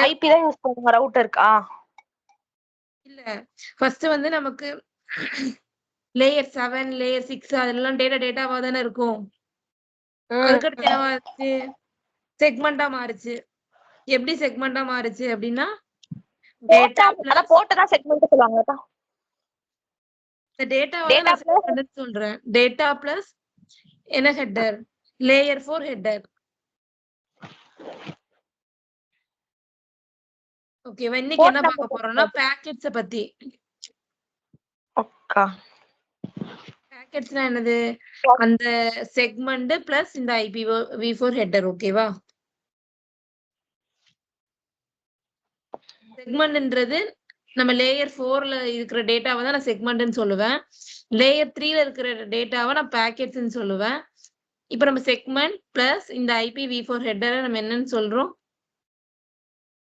IP தான் use பண்ணுங்க ரவுட்டருக்கு. இல்ல ஃபர்ஸ்ட் வந்து நமக்கு லேயர் 7 லேயர் 6 அதெல்லாம் டேட்டாவா தானே இருக்கும். அதுக்கடுத்து என்ன ஆச்சு, செக்மெண்டா மாறுச்சு. எப்படி செக்மெண்டா மாறுச்சு அப்படின்னா டேட்டா பிளஸ் போர்ட் தான் செக்மெண்ட் சொல்லுவாங்க. இந்த டேட்டாவை நான் செக்மெண்ட் சொல்றேன். டேட்டா பிளஸ் என்ன ஹெட்டர், லேயர் 4 ஹெட்டர். ஓகேவா? இன்னைக்கு என்ன பார்க்க போறோம்னா பாக்கெட்ஸ பத்தி. ஓகே. பாக்கெட்ஸ்னா என்னது? அந்த செக்மெண்ட் பிளஸ் இந்த IPv4 ஹெட்டர். ஓகேவா? செக்மெண்ட்ன்றது நம்ம லேயர் 4ல இருக்கிற டேட்டாவை தான் நான் செக்மெண்ட்னு சொல்லுவேன். லேயர் 3ல இருக்கிற டேட்டாவை நான் பாக்கெட்ஸ்னு சொல்லுவேன். இப்போ நம்ம செக்மெண்ட் பிளஸ் இந்த IPv4 ஹெட்டரை நம்ம என்னன்னு சொல்றோம்?